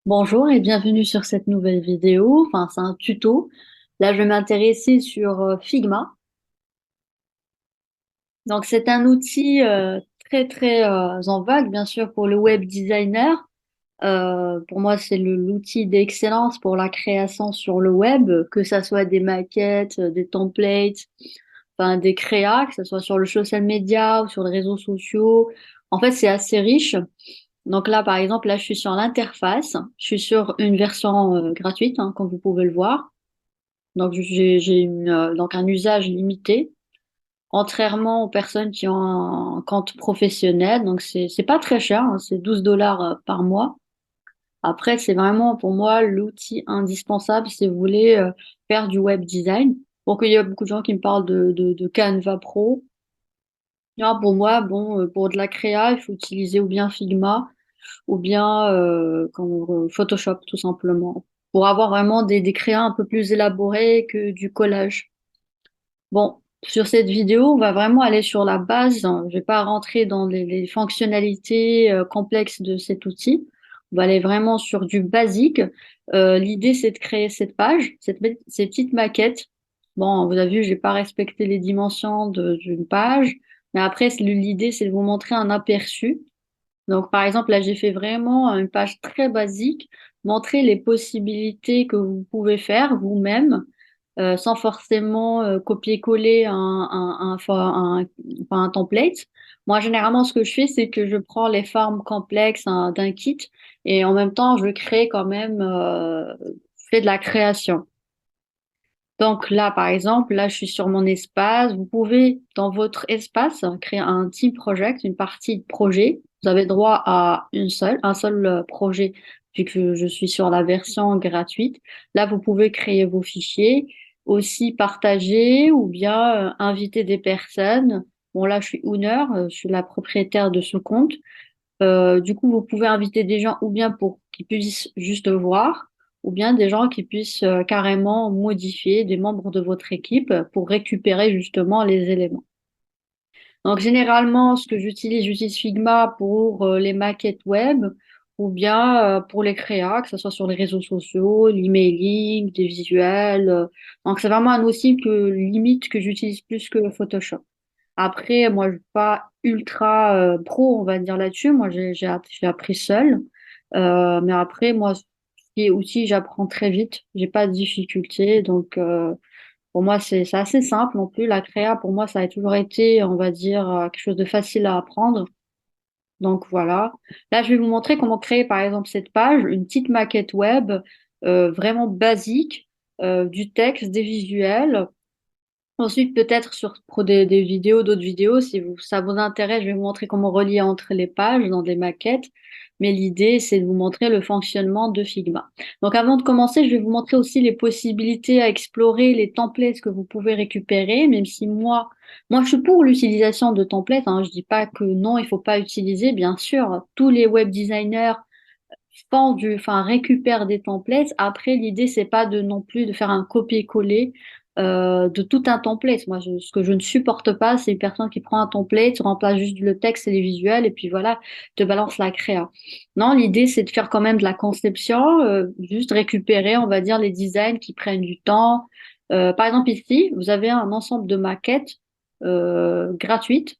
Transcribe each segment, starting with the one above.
Bonjour et bienvenue sur cette nouvelle vidéo. Enfin, c'est un tuto. Là, je vais m'intéresser sur Figma. Donc, c'est un outil très en vogue, bien sûr, pour le web designer. Pour moi, c'est l'outil d'excellence pour la création sur le web, que ça soit des maquettes, des templates, enfin des créas, que ce soit sur le social media ou sur les réseaux sociaux. En fait, c'est assez riche. Donc là, par exemple, là, je suis sur l'interface. Je suis sur une version gratuite, hein, comme vous pouvez le voir. Donc donc un usage limité, contrairement aux personnes qui ont un compte professionnel. Donc c'est pas très cher, hein, c'est 12 dollars par mois. Après, c'est vraiment pour moi l'outil indispensable si vous voulez faire du web design. Donc il y a beaucoup de gens qui me parlent de Canva Pro. Ah, pour moi, bon, pour de la créa, il faut utiliser ou bien Figma ou bien Photoshop tout simplement, pour avoir vraiment des créas un peu plus élaborés que du collage. Bon, sur cette vidéo, on va vraiment aller sur la base, hein. Je vais pas rentrer dans les fonctionnalités complexes de cet outil. On va aller vraiment sur du basique. L'idée, c'est de créer cette page, ces petites maquettes. Bon, vous avez vu, j'ai pas respecté les dimensions d'une page, mais après, l'idée, c'est de vous montrer un aperçu. Donc, par exemple, là, j'ai fait vraiment une page très basique, montrer les possibilités que vous pouvez faire vous-même, sans forcément copier-coller enfin, un template. Moi, généralement, ce que je fais, c'est que je prends les formes complexes hein, d'un kit et en même temps, je crée quand même, je fais de la création. Donc là, par exemple, là, je suis sur mon espace. Vous pouvez, dans votre espace, créer un team project, une partie de projet. Vous avez droit à un seul projet, vu que je suis sur la version gratuite. Là, vous pouvez créer vos fichiers, aussi partager ou bien inviter des personnes. Bon, là, je suis owner, je suis la propriétaire de ce compte. Du coup, vous pouvez inviter des gens ou bien pour qu'ils puissent juste voir, ou bien des gens qui puissent carrément modifier des membres de votre équipe pour récupérer justement les éléments. Donc, généralement, ce que j'utilise Figma pour les maquettes web ou bien pour les créas, que ce soit sur les réseaux sociaux, l'emailing, des visuels. Donc, c'est vraiment un outil que limite que j'utilise plus que Photoshop. Après, moi, je suis pas ultra pro, on va dire là-dessus. Moi, j'ai appris seul. Mais après, moi, ce qui est outil, j'apprends très vite. J'ai pas de difficulté. Donc, pour moi, c'est assez simple non plus. La créa, pour moi, ça a toujours été, on va dire, quelque chose de facile à apprendre. Donc, voilà. Là, je vais vous montrer comment créer, par exemple, cette page, une petite maquette web vraiment basique, du texte, des visuels. Ensuite, peut-être sur des vidéos, d'autres vidéos, si ça vous intéresse, je vais vous montrer comment relier entre les pages dans des maquettes. Mais l'idée, c'est de vous montrer le fonctionnement de Figma. Donc, avant de commencer, je vais vous montrer aussi les possibilités à explorer, les templates que vous pouvez récupérer, même si moi, je suis pour l'utilisation de templates, hein. Je dis pas que non, il faut pas utiliser. Bien sûr, tous les web designers enfin, récupère des templates. Après, l'idée, c'est pas de non plus de faire un copier-coller de tout un template. Moi, ce que je ne supporte pas, c'est une personne qui prend un template, remplace juste le texte et les visuels, et puis voilà, te balance la créa. Non, l'idée, c'est de faire quand même de la conception, juste récupérer, on va dire, les designs qui prennent du temps. Par exemple, ici, vous avez un ensemble de maquettes gratuites.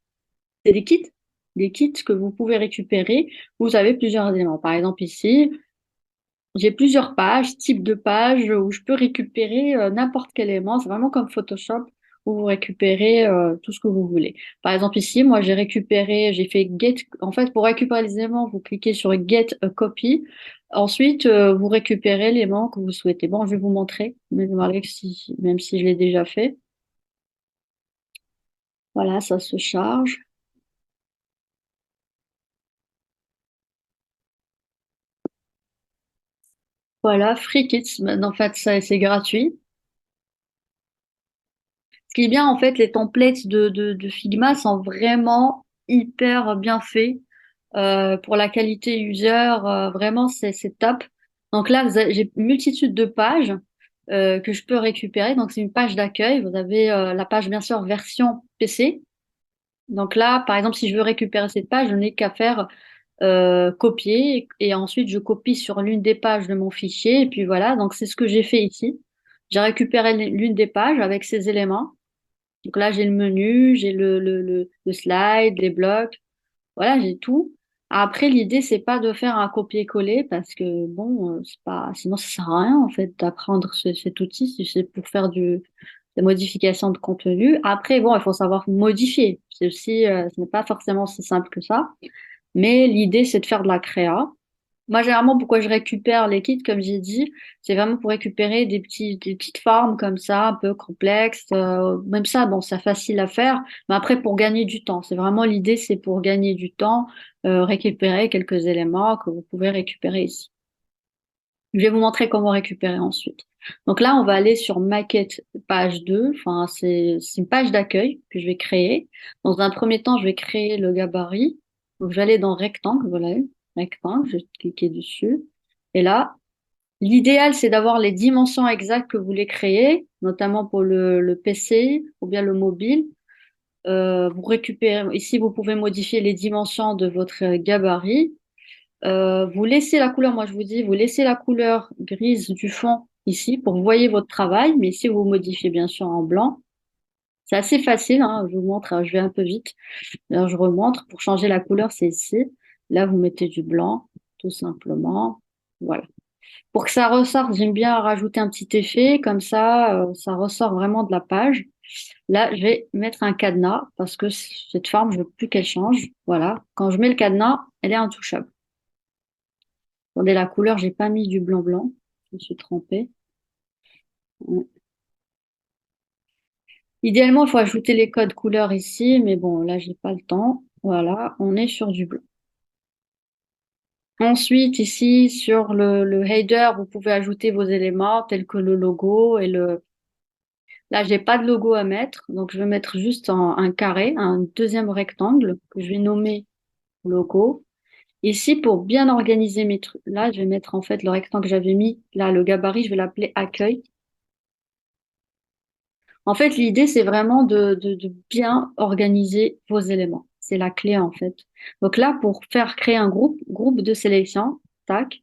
C'est des kits que vous pouvez récupérer. Vous avez plusieurs éléments. Par exemple, ici, j'ai plusieurs pages, types de pages où je peux récupérer n'importe quel élément. C'est vraiment comme Photoshop où vous récupérez tout ce que vous voulez. Par exemple, ici, moi, j'ai fait get. En fait, pour récupérer les éléments, vous cliquez sur Get a copy. Ensuite, vous récupérez l'élément que vous souhaitez. Bon, je vais vous montrer, même si je l'ai déjà fait. Voilà, ça se charge. Voilà, Free Kits. En fait, ça, c'est gratuit. Ce qui est bien, en fait, les templates de Figma sont vraiment hyper bien faits. Pour la qualité user, vraiment, c'est top. Donc là, j'ai une multitude de pages que je peux récupérer. Donc, c'est une page d'accueil. Vous avez la page, bien sûr, version PC. Donc là, par exemple, si je veux récupérer cette page, je n'ai qu'à faire. copier et ensuite je copie sur l'une des pages de mon fichier et puis voilà, donc c'est ce que j'ai fait ici. J'ai récupéré l'une des pages avec ces éléments. Donc là, j'ai le menu, j'ai le slide, les blocs, voilà, j'ai tout. Après, l'idée, c'est pas de faire un copier-coller parce que bon, c'est pas, sinon ça sert à rien en fait d'apprendre cet outil si c'est pour faire des modifications de contenu. Après, bon, il faut savoir modifier. C'est aussi, ce n'est pas forcément si simple que ça. Mais l'idée, c'est de faire de la créa. Moi, généralement, pourquoi je récupère les kits, comme j'ai dit, c'est vraiment pour récupérer des petites formes comme ça, un peu complexes. Même ça, bon, c'est facile à faire, mais après, pour gagner du temps. C'est vraiment l'idée, c'est pour gagner du temps, récupérer quelques éléments que vous pouvez récupérer ici. Je vais vous montrer comment récupérer ensuite. Donc là, on va aller sur maquette page 2. Enfin, c'est une page d'accueil que je vais créer. Dans un premier temps, je vais créer le gabarit. Donc, je vais aller dans rectangle, voilà, rectangle, je vais cliquer dessus. Et là, l'idéal, c'est d'avoir les dimensions exactes que vous voulez créer, notamment pour le PC ou bien le mobile. Vous récupérez, ici, vous pouvez modifier les dimensions de votre gabarit. Vous laissez la couleur, moi je vous dis, vous laissez la couleur grise du fond ici pour que vous voyez votre travail, mais ici vous modifiez bien sûr en blanc. C'est assez facile, hein, je vous montre, je vais un peu vite. Alors je remontre, pour changer la couleur, c'est ici. Là, vous mettez du blanc, tout simplement. Voilà. Pour que ça ressorte, j'aime bien rajouter un petit effet, comme ça ressort vraiment de la page. Là, je vais mettre un cadenas parce que cette forme, je veux plus qu'elle change. Voilà. Quand je mets le cadenas, elle est intouchable. Attendez, la couleur, j'ai pas mis du blanc blanc. Je me suis trompée. Idéalement, il faut ajouter les codes couleurs ici, mais bon, là, j'ai pas le temps. Voilà, on est sur du blanc. Ensuite, ici, sur le header, vous pouvez ajouter vos éléments tels que le logo et le... Là, j'ai pas de logo à mettre, donc je vais mettre juste un carré, un deuxième rectangle que je vais nommer logo. Ici, pour bien organiser mes trucs, là, je vais mettre en fait le rectangle que j'avais mis, là, le gabarit, je vais l'appeler accueil. En fait, l'idée, c'est vraiment de bien organiser vos éléments. C'est la clé, en fait. Donc là, pour faire créer un groupe de sélection, tac,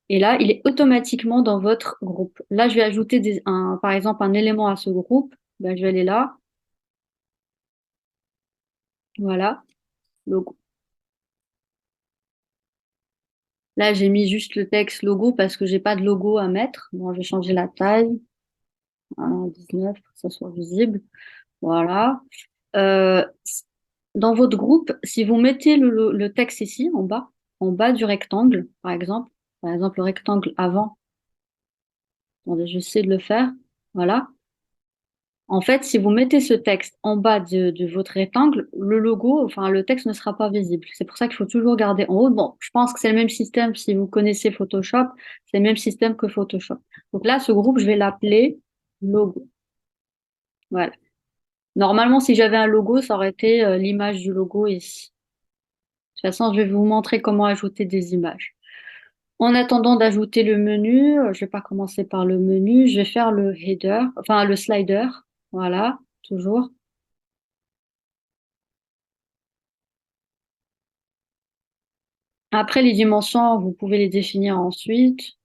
et là, il est automatiquement dans votre groupe. Là, je vais ajouter par exemple un élément à ce groupe. Ben, je vais aller là, voilà, logo. Là, j'ai mis juste le texte logo parce que j'ai pas de logo à mettre. Bon, je vais changer la taille, à 19 pour que ça soit visible. Voilà. Euh, Dans votre groupe, si vous mettez le texte ici, en bas du rectangle, par exemple le rectangle avant, attendez, j'essaie de le faire, voilà. En fait, si vous mettez ce texte en bas de votre rectangle, le logo, enfin le texte ne sera pas visible. C'est pour ça qu'il faut toujours garder en haut. Bon, je pense que c'est le même système si vous connaissez Photoshop, c'est le même système que Photoshop. Donc là, ce groupe, je vais l'appeler logo. Voilà. Normalement, si j'avais un logo, ça aurait été l'image du logo ici. De toute façon, je vais vous montrer comment ajouter des images. En attendant d'ajouter le menu, je vais pas commencer par le menu, je vais faire le header, enfin le slider. Voilà, toujours. Après, les dimensions, vous pouvez les définir ensuite.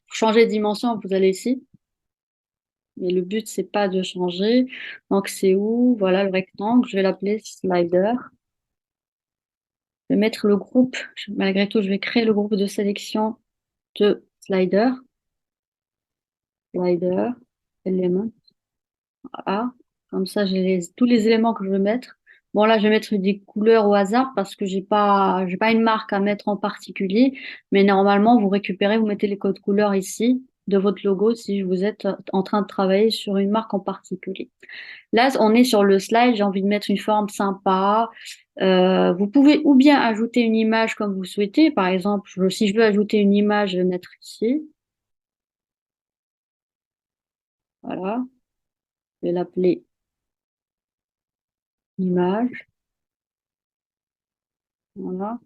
Pour changer de dimension, vous allez ici. Mais le but, c'est pas de changer. Donc, c'est où? Voilà le rectangle. Je vais l'appeler slider. Je vais mettre le groupe. Malgré tout, je vais créer le groupe de sélection de slider. Slider, élément. Voilà. Comme ça, j'ai tous les éléments que je veux mettre. Bon, là, je vais mettre des couleurs au hasard parce que j'ai pas une marque à mettre en particulier. Mais normalement, vous récupérez, vous mettez les codes couleurs ici de votre logo si vous êtes en train de travailler sur une marque en particulier. Là, on est sur le slide. J'ai envie de mettre une forme sympa. Vous pouvez ou bien ajouter une image comme vous souhaitez. Par exemple, si je veux ajouter une image, je vais mettre ici. Voilà. Je vais l'appeler image. Voilà.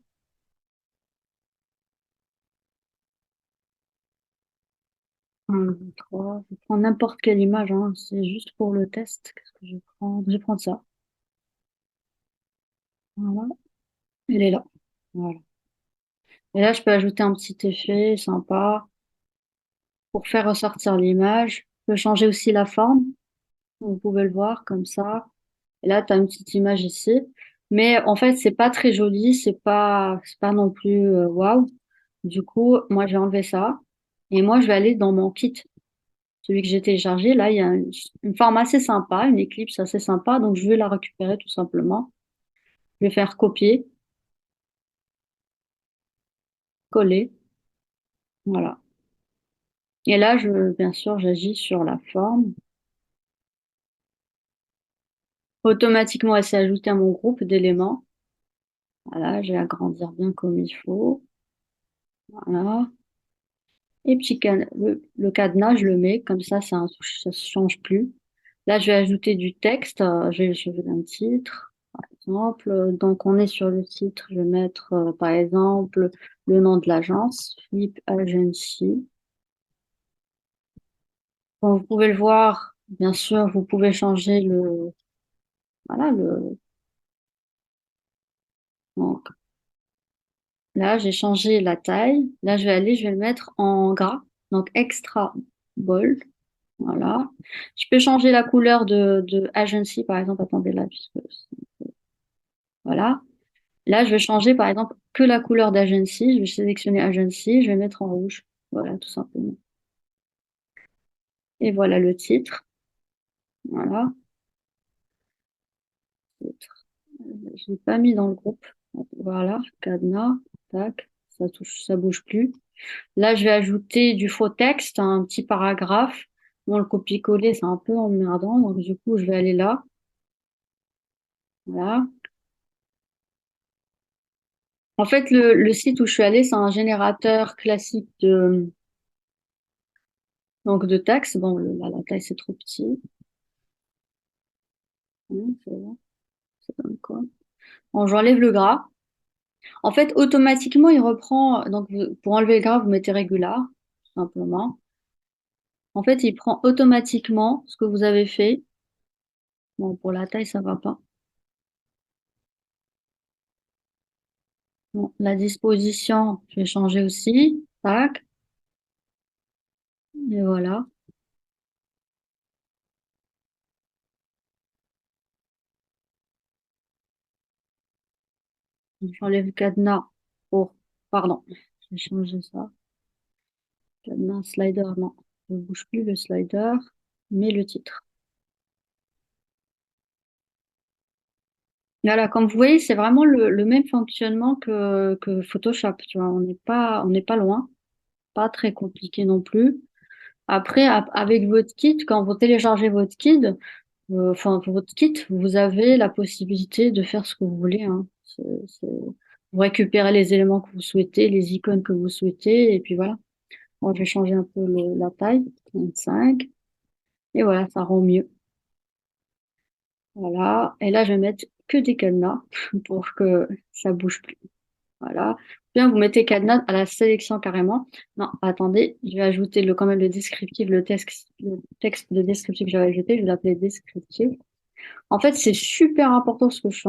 1, 2, 3. Je prends n'importe quelle image, hein. C'est juste pour le test. Qu'est-ce que je vais prendre? Je vais prendre ça. Voilà. Elle est là. Voilà. Et là, je peux ajouter un petit effet sympa pour faire ressortir l'image. Je peux changer aussi la forme. Vous pouvez le voir comme ça. Et là, tu as une petite image ici. Mais en fait, c'est pas très joli, c'est pas non plus waouh. Du coup, moi, j'ai enlevé ça. Et moi, je vais aller dans mon kit, celui que j'ai téléchargé. Là, il y a une forme assez sympa, une éclipse assez sympa. Donc, je vais la récupérer tout simplement. Je vais faire copier, coller. Voilà. Et là, bien sûr, j'agis sur la forme. Automatiquement, elle s'est ajoutée à mon groupe d'éléments. Voilà, je vais agrandir bien comme il faut. Voilà. Et le cadenas, je le mets comme ça se change plus. Là, je vais ajouter du texte. Je vais un titre, par exemple. Donc, on est sur le titre. Je vais mettre, par exemple, le nom de l'agence, Flip Agency. Bon, vous pouvez le voir. Bien sûr, vous pouvez changer voilà, donc, là, j'ai changé la taille. Là, je vais le mettre en gras. Donc, extra bold. Voilà. Je peux changer la couleur de Agency, par exemple. Attendez là, puisque voilà. Là, je vais changer, par exemple, que la couleur d'Agency. Je vais sélectionner Agency. Je vais mettre en rouge. Voilà, tout simplement. Et voilà le titre. Voilà. Titre. Je l'ai pas mis dans le groupe. Voilà. Cadenas. Tac. Ça touche, ça bouge plus. Là, je vais ajouter du faux texte, un petit paragraphe. Bon, le copier-coller, c'est un peu emmerdant. Donc, du coup, je vais aller là. Voilà. En fait, le site où je suis allée, c'est un générateur classique donc de texte. Bon, là, la taille, c'est trop petit. C'est bon, ça donne quoi? Bon, j'enlève le gras. En fait, automatiquement, il reprend. Donc, pour enlever le gras, vous mettez régular, tout simplement. En fait, il prend automatiquement ce que vous avez fait. Bon, pour la taille, ça va pas. Bon, la disposition, je vais changer aussi. Tac. Et voilà. J'enlève le cadenas pour. Pardon, je vais changer ça. Cadenas, slider, non. Je ne bouge plus le slider, mais le titre. Voilà, comme vous voyez, c'est vraiment le même fonctionnement que Photoshop, tu vois. On n'est pas loin, pas très compliqué non plus. Après, avec votre kit, quand vous téléchargez votre kit, vous avez la possibilité de faire ce que vous voulez, hein. Vous récupérez les éléments que vous souhaitez, les icônes que vous souhaitez, et puis voilà. Bon, je vais changer un peu la taille, 25, et voilà, ça rend mieux. Voilà. Et là, je vais mettre que des cadenas pour que ça bouge plus. Voilà. Bien, vous mettez cadenas à la sélection carrément. Non, attendez, je vais ajouter quand même le texte de descriptif que j'avais ajouté. Je vais l'appeler descriptif. En fait, c'est super important ce que je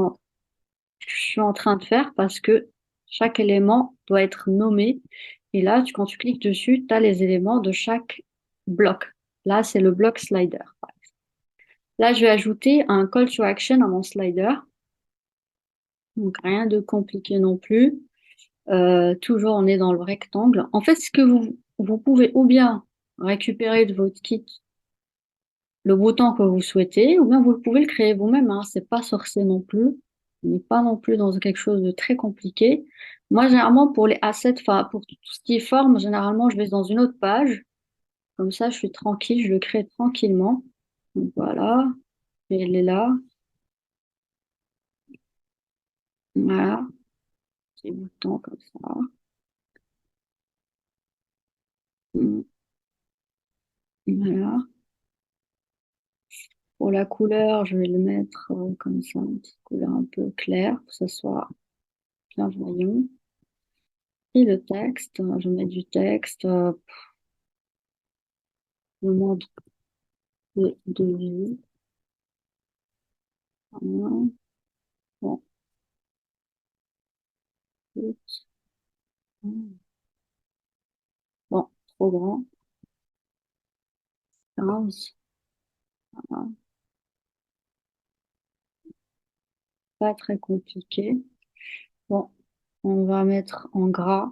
suis en train de faire parce que chaque élément doit être nommé. Et là, quand tu cliques dessus, tu as les éléments de chaque bloc. Là, c'est le bloc slider. Là, je vais ajouter un call to action à mon slider. Donc, rien de compliqué non plus. Toujours, on est dans le rectangle. En fait, vous pouvez ou bien récupérer de votre kit le bouton que vous souhaitez, ou bien vous pouvez le créer vous-même, hein. C'est pas sorcier non plus. On n'est pas non plus dans quelque chose de très compliqué. Moi, généralement, pour les assets, enfin, pour tout ce qui est forme, généralement, je vais dans une autre page. Comme ça, je suis tranquille, je le crée tranquillement. Donc, voilà. Et elle est là. Voilà. Petit bouton comme ça. Mm. Voilà. Pour la couleur, je vais le mettre comme ça, une petite couleur un peu claire, pour que ce soit bien voyant. Et le texte, je mets du texte, le mode de vie. Voilà. Bon, Bon, trop grand. 15. Voilà. Pas très compliqué. Bon, on va mettre en gras,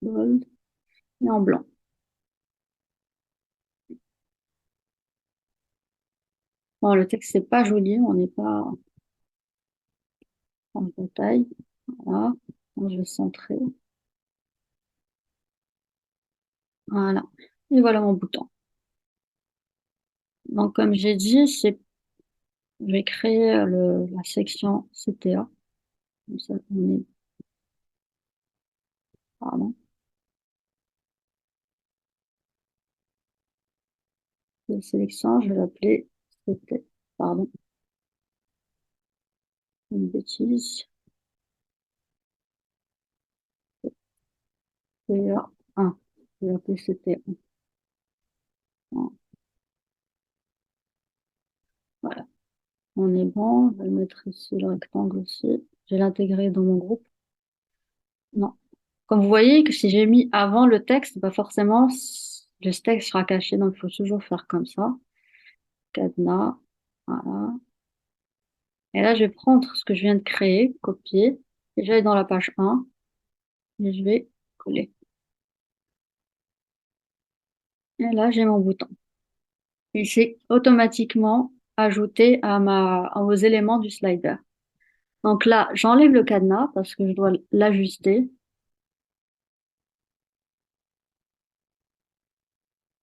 bold, et en blanc. Bon, le texte, c'est pas joli, on n'est pas en bataille. Voilà. Bon, je vais centrer. Voilà. Et voilà mon bouton. Donc, comme j'ai dit, je vais créer la section CTA. Comme ça, on est, pardon, la sélection, je vais l'appeler CT, pardon, une bêtise, CTA1. Je vais l'appeler CT1. Voilà. On est bon. Je vais mettre ici le rectangle aussi. Je vais l'intégrer dans mon groupe. Non. Comme vous voyez que si j'ai mis avant le texte, bah forcément, le texte sera caché. Donc, il faut toujours faire comme ça. Cadenas. Voilà. Et là, je vais prendre ce que je viens de créer, copier. Et je vais dans la page 1 et je vais coller. Et là, j'ai mon bouton. Il s'est automatiquement ajouté aux éléments du slider. Donc là, j'enlève le cadenas parce que je dois l'ajuster.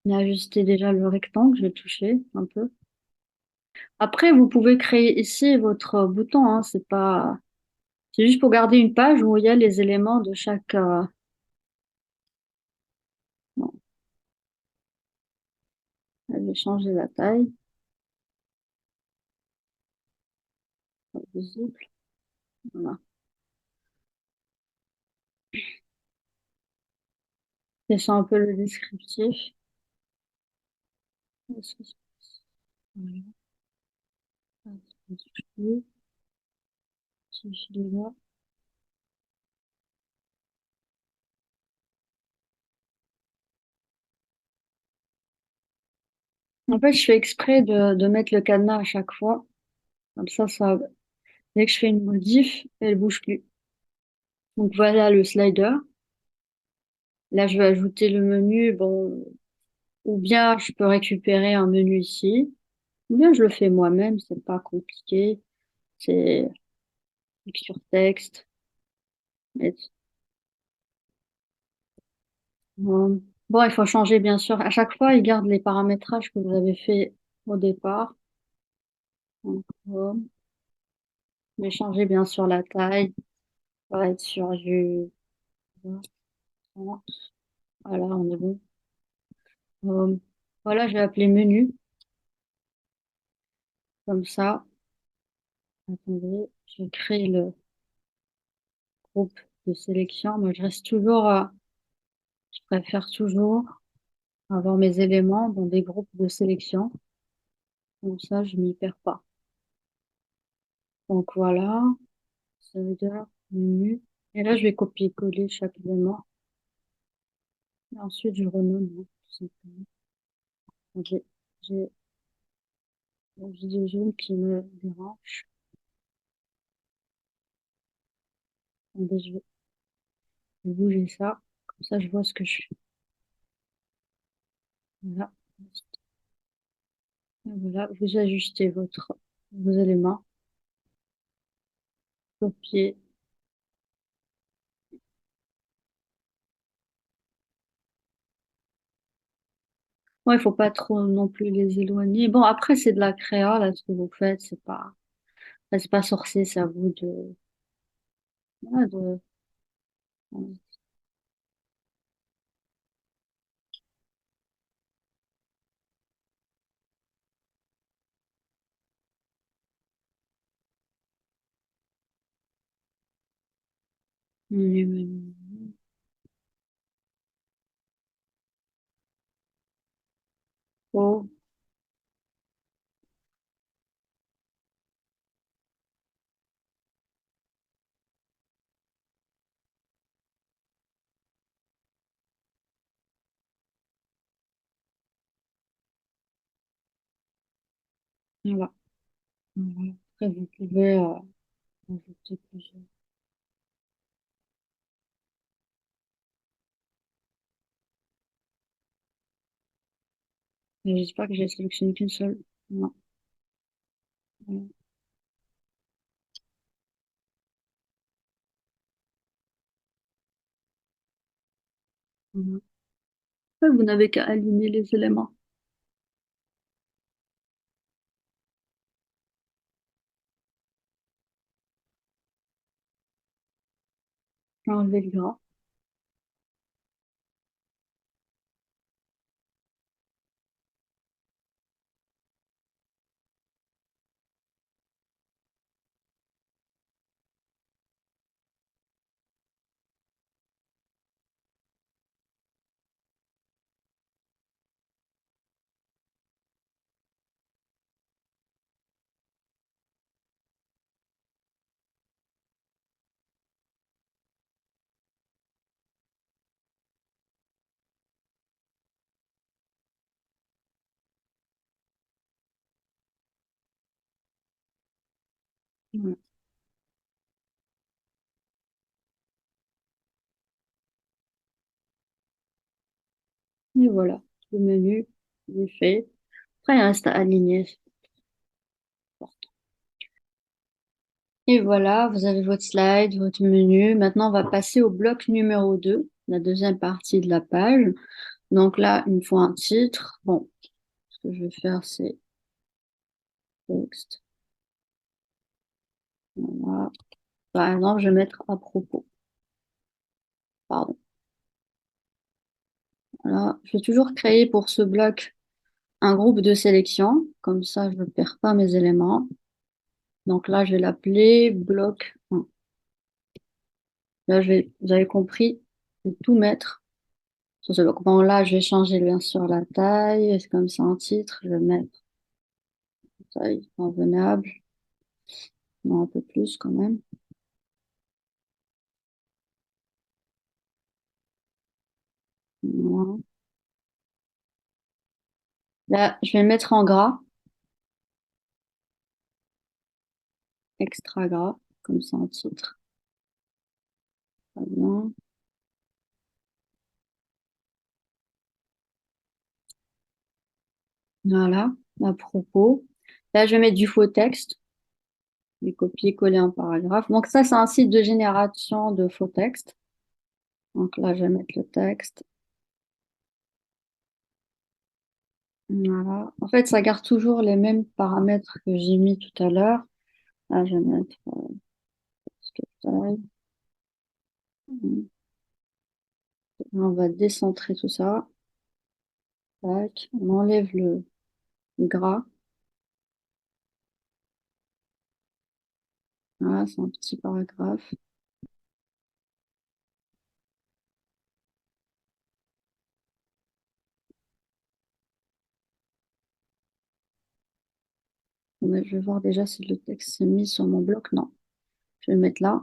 J'ai ajusté déjà le rectangle, je vais toucher un peu. Après, vous pouvez créer ici votre bouton, hein, c'est juste pour garder une page où il y a les éléments de chaque. Bon, je vais changer la taille, pas visible. Voilà. C'est ça un peu le descriptif. Voilà. En fait, je fais exprès de mettre le cadenas à chaque fois. Comme ça, dès que je fais une modif, elle bouge plus. Donc voilà le slider. Là, je vais ajouter le menu. Bon, ou bien je peux récupérer un menu ici. Ou bien je le fais moi-même, c'est pas compliqué. C'est clic sur texte. Et- Bon, il faut changer bien sûr. À chaque fois, il garde les paramétrages que vous avez fait au départ. Donc, je vais changer bien sûr la taille. Ça va être sur du 30. Voilà, on est bon. Euh, voilà, je vais appeler menu. Comme ça. Attendez, je vais créer le groupe de sélection. Moi, je reste toujours, je préfère toujours avoir mes éléments dans des groupes de sélection. Comme ça, je m'y perds pas. Donc voilà, shader, menu. Et là, je vais copier-coller chaque élément. Et ensuite, je renomme, hein, tout simplement. Donc, j'ai la vidéo jaune qui me dérange. Attendez, je vais bouger ça. Comme ça, je vois ce que je fais. Voilà. Et voilà, vous ajustez vos éléments. Copier. Ouais, il faut pas trop non plus les éloigner. Bon, après, c'est de la créa, là, ce que vous faites. C'est pas sorcier, c'est à vous voilà, oh, Voilà. Voilà. Après, vous pouvez ajouter plusieurs. Mais j'espère que j'ai sélectionné qu'une seule. Non. Voilà. Voilà. Après, vous n'avez qu'à aligner les éléments. Enlever le gras. Voilà. Et voilà. Le menu est fait. Après, il reste à aligner. Et voilà, vous avez votre slide, votre menu. Maintenant, on va passer au bloc numéro 2, la deuxième partie de la page. Donc là, il me faut un titre. Bon, ce que je vais faire, c'est texte. Voilà. Par exemple, je vais mettre à propos. Pardon. Voilà. Je vais toujours créer pour ce bloc un groupe de sélection. Comme ça, je ne perds pas mes éléments. Donc là, je vais l'appeler bloc 1. Là, vous avez compris, je vais tout mettre sur ce bloc. Bon, là, je vais changer bien sûr la taille. C'est comme ça en titre. Je vais mettre taille convenable. Non, un peu plus quand même. Voilà. Là, je vais le mettre en gras, extra gras, comme ça en titre. Très bien. Voilà, à propos. Là, je vais mettre du faux texte, du copier-coller un paragraphe. Donc ça, c'est un site de génération de faux textes. Donc là, je vais mettre le texte. Voilà. En fait, ça garde toujours les mêmes paramètres que j'ai mis tout à l'heure. Là, je vais mettre taille. On va décentrer tout ça. Tac. On enlève le gras. Voilà, c'est un petit paragraphe. Mais je vais voir déjà si le texte s'est mis sur mon bloc. Non. Je vais le mettre là.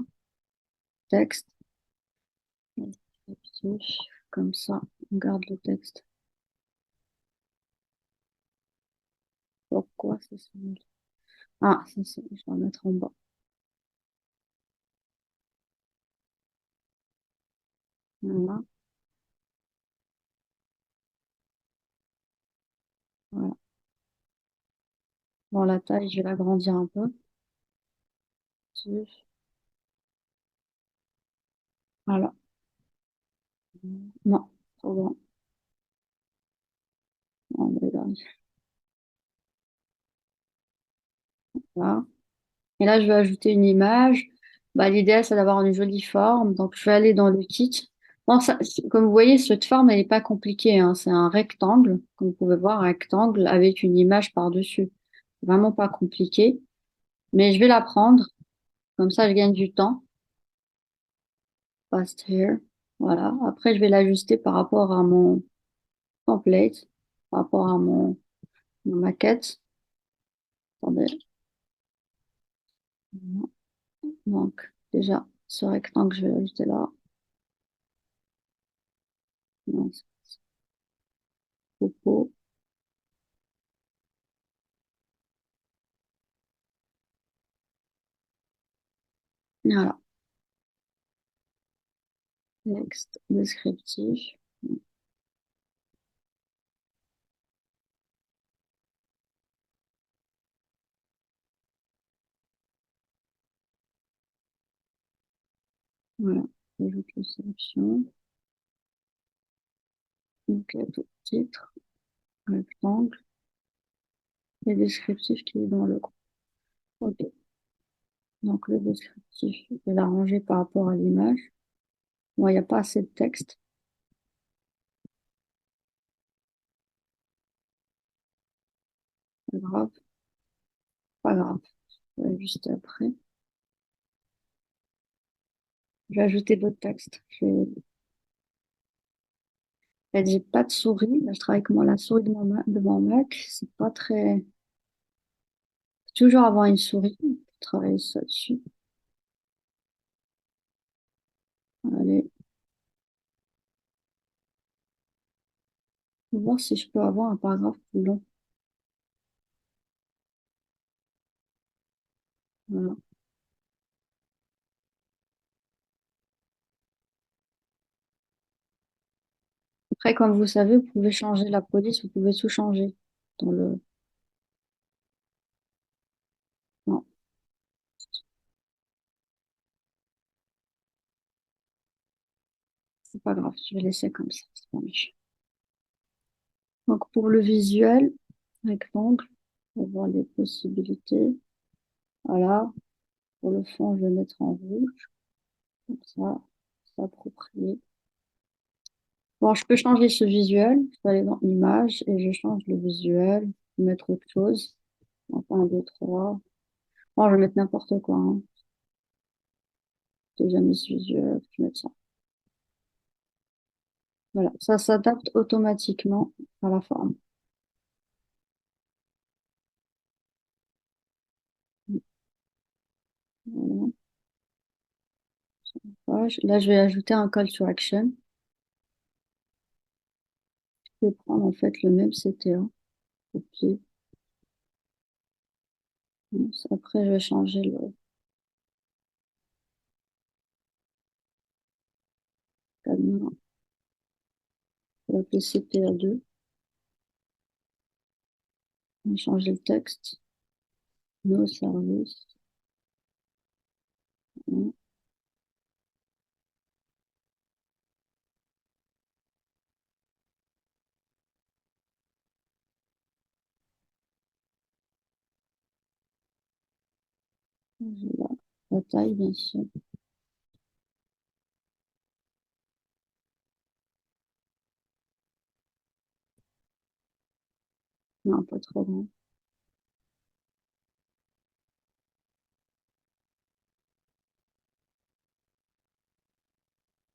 Texte. Comme ça, on garde le texte. Pourquoi c'est ça? Ah, je dois le mettre en bas. Voilà. Voilà. Bon, la taille, je vais l'agrandir un peu. Voilà. Non, trop grand. On va élargir. Voilà. Et là, je vais ajouter une image. Bah, l'idéal, c'est d'avoir une jolie forme. Donc, je vais aller dans le kit. Bon, ça, comme vous voyez, cette forme, elle n'est pas compliquée, hein. C'est un rectangle, comme vous pouvez voir, un rectangle avec une image par-dessus. Vraiment pas compliqué. Mais je vais la prendre. Comme ça, je gagne du temps. Past here. Voilà. Après, je vais l'ajuster par rapport à mon template, par rapport à ma maquette. Attendez. Donc, déjà, ce rectangle, je vais l'ajouter là. Donc, propos. Voilà. Texte descriptif. Voilà. Ajoute la sélection. Donc, tout titre, rectangle, et descriptif qui est dans le groupe. OK. Donc, le descriptif, je vais l'arranger par rapport à l'image. Bon, il n'y a pas assez de texte. Pas grave. Pas grave. Juste après. Je vais ajouter d'autres textes. J'ai pas de souris. Là, je travaille avec moi, la souris de mon Mac. C'est pas très. Faut toujours avoir une souris pour travailler ça dessus. Allez, on va voir si je peux avoir un paragraphe plus long. Voilà. Après, comme vous savez, vous pouvez changer la police, vous pouvez tout changer dans le. Non, c'est pas grave. Je vais laisser comme ça. C'est pas méchant. Donc, pour le visuel, rectangle, on va voir les possibilités. Voilà. Pour le fond, je vais mettre en rouge. Comme ça, c'est approprié. Bon, je peux changer ce visuel. Je peux aller dans Images et je change le visuel, mettre autre chose. Donc, 1, 2, 3. Bon, je vais mettre n'importe quoi, hein. J'ai jamais ce visuel, je vais mettre ça. Voilà, ça s'adapte automatiquement à la forme. Voilà. Là, je vais ajouter un call to action. Je vais prendre en fait le même CTA. Copier. Après, je vais changer le cadenas. Je vais l'appeler CPA2. On va changer le texte. Nos services. Voilà. La taille, bien sûr. Non, pas trop grand.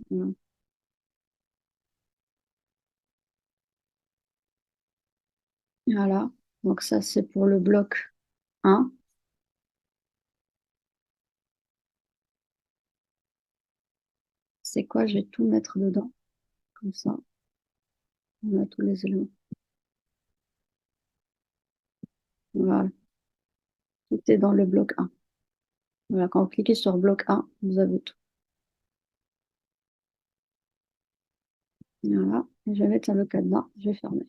Voilà. Voilà. Donc ça, c'est pour le bloc 1. C'est quoi? Je vais tout mettre dedans. Comme ça, on a tous les éléments. Voilà. Tout est dans le bloc 1. Voilà. Quand vous cliquez sur bloc 1, vous avez tout. Voilà. Et je vais mettre le cadenas. Je vais fermer.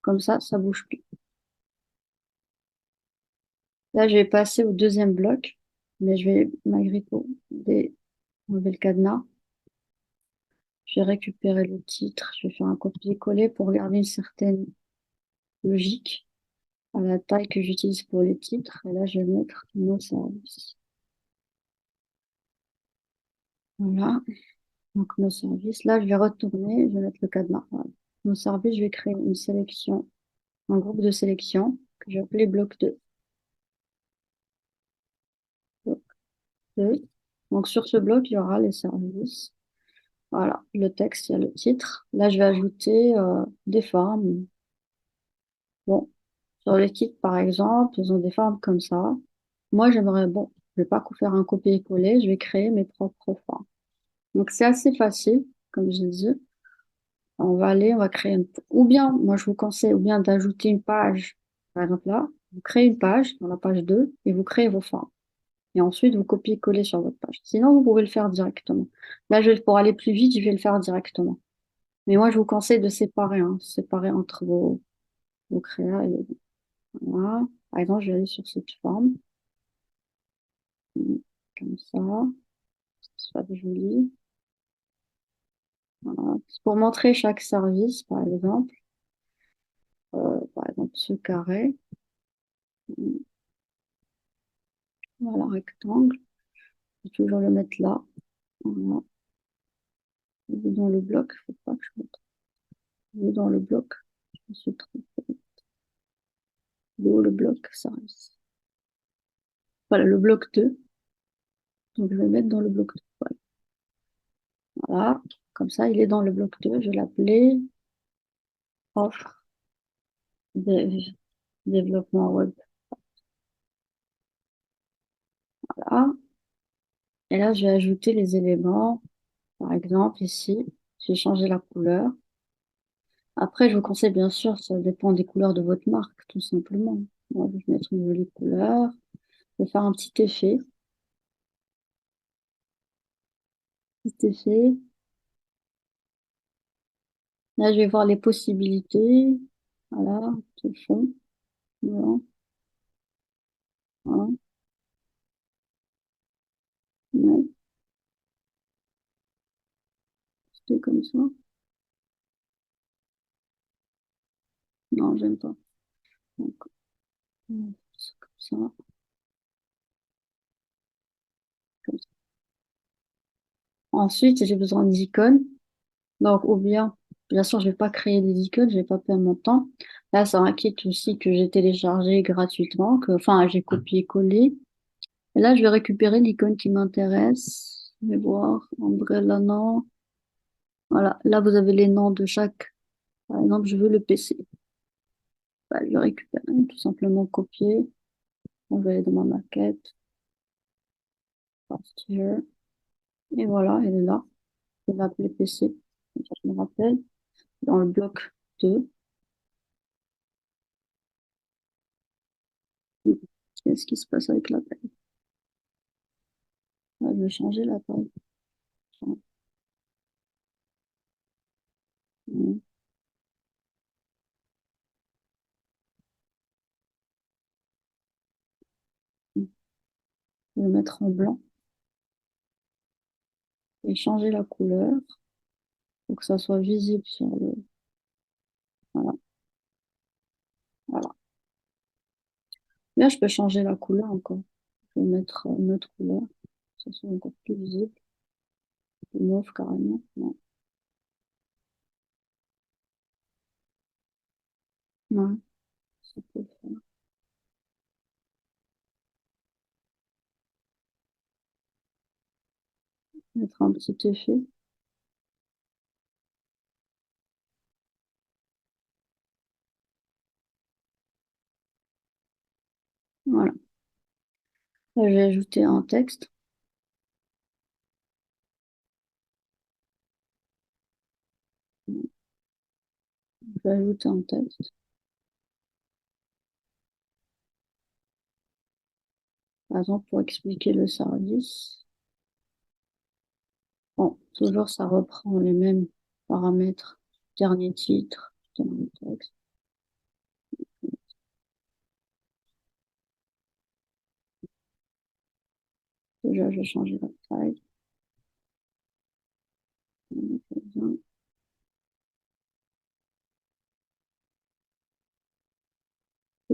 Comme ça bouge plus. Là, je vais passer au deuxième bloc. Mais je vais, malgré tout, enlever le cadenas. Je vais récupérer le titre. Je vais faire un copier-coller pour garder une certaine logique à la taille que j'utilise pour les titres. Et là, je vais mettre nos services. Voilà. Donc, nos services. Là, je vais retourner. Je vais mettre le cadenas. Voilà. Nos services, je vais créer une sélection, un groupe de sélection que je vais appeler bloc 2. Bloc 2. Donc, sur ce bloc, il y aura les services. Voilà. Le texte, il y a le titre. Là, je vais ajouter des formes. Bon, sur les titres, par exemple, ils ont des formes comme ça. Moi, j'aimerais, bon, je vais pas faire un copier-coller, je vais créer mes propres formes. Donc, c'est assez facile, comme je disais. On va aller, on va créer ou bien, moi, je vous conseille, ou bien d'ajouter une page. Par exemple, là, vous créez une page, dans la page 2 et vous créez vos formes. Et ensuite, vous copiez-collez sur votre page. Sinon, vous pouvez le faire directement. Là, pour aller plus vite, je vais le faire directement. Mais moi, je vous conseille de séparer, hein, séparer entre vos créas et voilà. Par exemple, je vais aller sur cette forme, comme ça, que ce soit joli. Voilà. C'est pour montrer chaque service, par exemple ce carré, voilà, rectangle. Je vais toujours le mettre là. Voilà. Je vais dans le bloc, faut pas que je mette. Je vais dans le bloc. Je me suis trompée. Il est où le bloc service? Voilà, le bloc 2. Donc, je vais le mettre dans le bloc 2. Voilà. Voilà. Comme ça, il est dans le bloc 2. Je vais l'appeler offre développement web. Voilà. Et là, je vais ajouter les éléments. Par exemple, ici, j'ai changé la couleur. Après, je vous conseille, bien sûr, ça dépend des couleurs de votre marque, tout simplement. Moi, je vais mettre une jolie couleur. Je vais faire un petit effet. Petit effet. Là, je vais voir les possibilités. Voilà, tout fond. Voilà, voilà. Ouais, c'était comme ça. Non, j'aime pas. Donc, c'est comme ça, comme ça. Ensuite, j'ai besoin d'icônes. Donc, ou bien sûr, je vais pas créer des icônes, je vais pas perdre mon temps. Là, c'est un kit aussi que j'ai téléchargé gratuitement, enfin, j'ai copié-collé. Et là, je vais récupérer l'icône qui m'intéresse. Je vais voir, Umbrella, non. Voilà, là, vous avez les noms de chaque. Par exemple, je veux le PC. Bah, je vais récupérer, tout simplement copier. On va aller dans ma maquette, paste here. Et voilà, elle est là. Je vais l'appeler PC. Comme ça, je me rappelle. Dans le bloc 2. Qu'est-ce qui se passe avec la taille? Ah, je vais changer la taille. Je vais le mettre en blanc et changer la couleur pour que ça soit visible sur le. Voilà, voilà. Là, je peux changer la couleur encore. Je vais mettre une autre couleur, que ça soit encore plus visible. Le mauve carrément. Non. Ouais, ça peut le faire. Mettre un petit effet. Voilà. Là, je vais ajouter un texte. Je vais ajouter un texte. Par exemple, pour expliquer le service. Bon, toujours, ça reprend les mêmes paramètres. Dernier titre, dernier texte. Déjà, je vais changer la taille. Je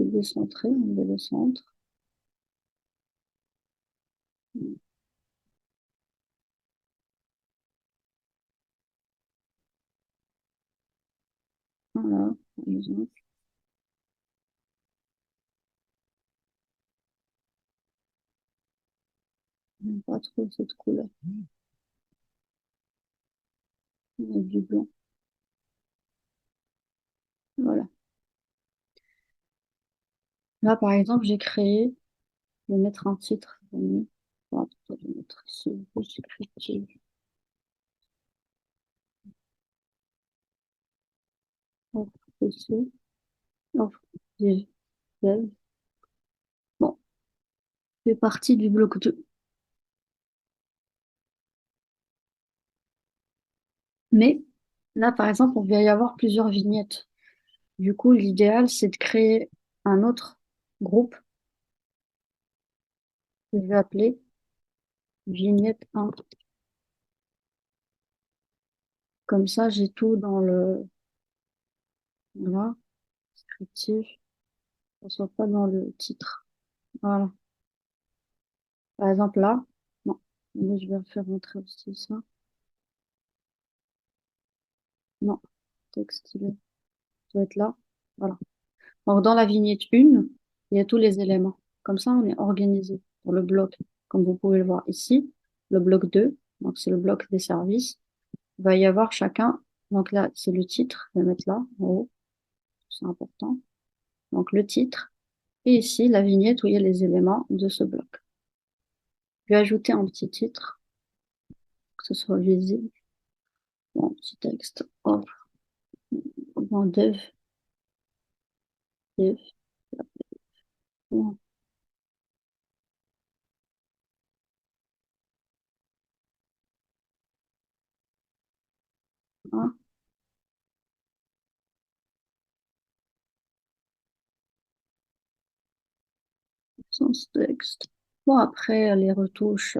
vais décentrer, enlever le centre. Voilà, par exemple. J'aime pas trop cette couleur. Avec du blanc. Voilà. Là, par exemple, j'ai créé. Je vais mettre un titre. Voilà, je vais mettre ici. Descriptif. Offre PC. Offre des devs. Bon. fait partie du bloc 2. Mais là, par exemple, on va y avoir plusieurs vignettes. Du coup, l'idéal, c'est de créer un autre groupe que je vais appeler vignette 1. Comme ça, j'ai tout dans le, voilà, descriptif. Ça soit pas dans le titre. Voilà. Par exemple, là, non. Mais je vais faire rentrer aussi ça. Non. Texte, doit être là. Voilà. Donc, dans la vignette 1, il y a tous les éléments. Comme ça, on est organisé pour le bloc. Comme vous pouvez le voir ici, le bloc 2, donc c'est le bloc des services. Il va y avoir chacun. Donc là, c'est le titre. Je vais mettre là, en haut. C'est important. Donc, le titre. Et ici, la vignette où il y a les éléments de ce bloc. Je vais ajouter un petit titre, que ce soit visible. Bon, petit texte. Hop. Bon, dev. Bon, hein, sans texte. Bon, après, les retouches,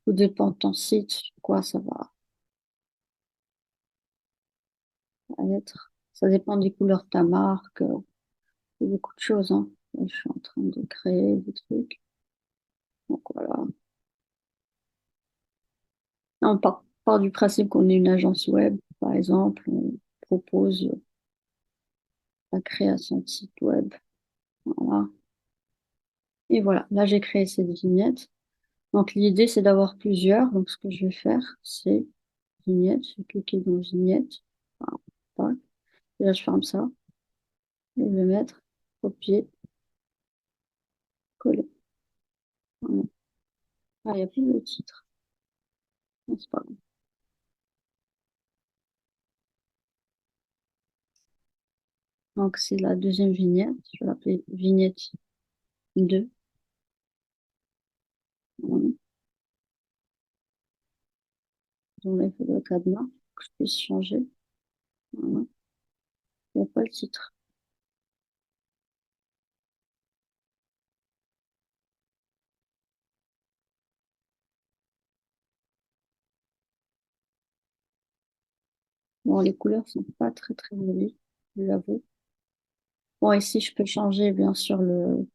tout dépend de ton site, sur quoi ça va être. Ça dépend des couleurs de ta marque, il y a beaucoup de choses, hein. Là, je suis en train de créer des trucs. Donc voilà. On part du principe qu'on est une agence web, par exemple, on propose la création de site web. Voilà. Et voilà, là j'ai créé cette vignette. Donc l'idée c'est d'avoir plusieurs. Donc ce que je vais faire, c'est vignette. Je vais cliquer dans vignette. Voilà. Tac. Et là je ferme ça. Et je vais mettre copier, coller. Voilà. Ah, il n'y a plus le titre. Non, c'est pas grave. Donc c'est la deuxième vignette. Je vais l'appeler vignette 2. Voilà. J'enlève le cadenas pour que je puisse changer. Voilà. Il n'y a pas le titre. Bon, les couleurs sont pas très très jolies, je l'avoue. Bon, ici je peux changer bien sûr le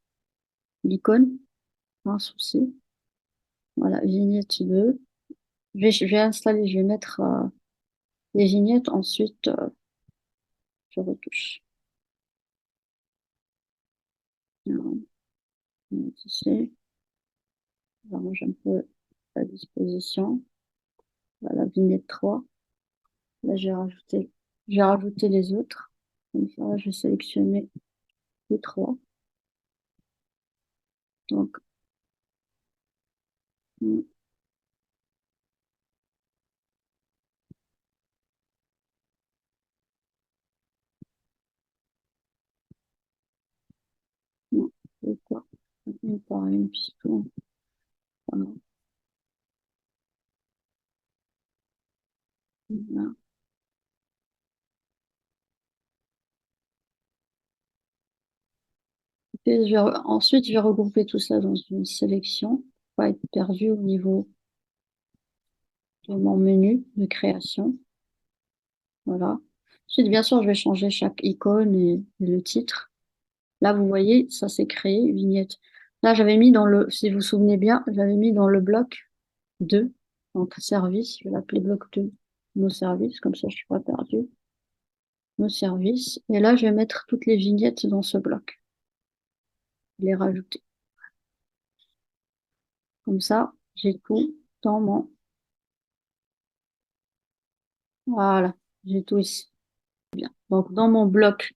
l'icône, pas un souci. Voilà, vignette 2. Je vais installer, je vais mettre les vignettes, ensuite je retouche. Alors, ici, j'arrange un peu la disposition. Voilà, vignette 3. Là, j'ai rajouté les autres. Comme ça, je vais sélectionner les trois. Donc, mm, non, c'est quoi? Une par une, piston. Voilà. Voilà. Et ensuite, je vais regrouper tout ça dans une sélection pour pas être perdu au niveau de mon menu de création. Voilà. Ensuite, bien sûr, je vais changer chaque icône et le titre. Là, vous voyez, ça s'est créé, vignette. Là, j'avais mis dans le, si vous vous souvenez bien, j'avais mis dans le bloc 2, donc service, je vais l'appeler bloc 2, nos services, comme ça je suis pas perdue. Nos services. Et là, je vais mettre toutes les vignettes dans ce bloc, les rajouter. Comme ça, j'ai tout dans mon, voilà, j'ai tout ici. Donc, dans mon bloc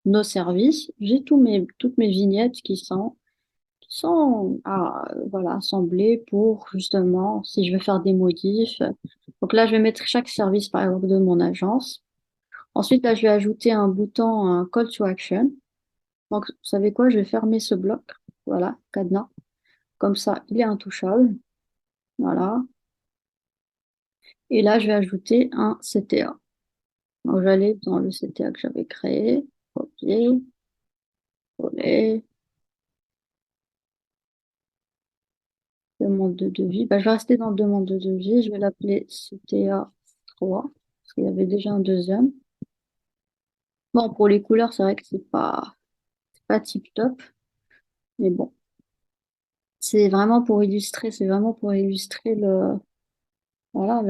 nos services, j'ai toutes mes vignettes qui sont voilà, assemblées pour justement, si je veux faire des modifs. Donc là, je vais mettre chaque service, par exemple, de mon agence. Ensuite, là, je vais ajouter un bouton, un call to action. Donc, vous savez quoi? Je vais fermer ce bloc. Voilà, cadenas. Comme ça, il est intouchable. Voilà. Et là, je vais ajouter un CTA. Donc, j'allais dans le CTA que j'avais créé, copier, coller, demande de devis. Ben, je vais rester dans demande de devis. Je vais l'appeler CTA 3, parce qu'il y avait déjà un deuxième. Bon, pour les couleurs, c'est vrai que c'est pas tip top, mais bon, c'est vraiment pour illustrer voilà,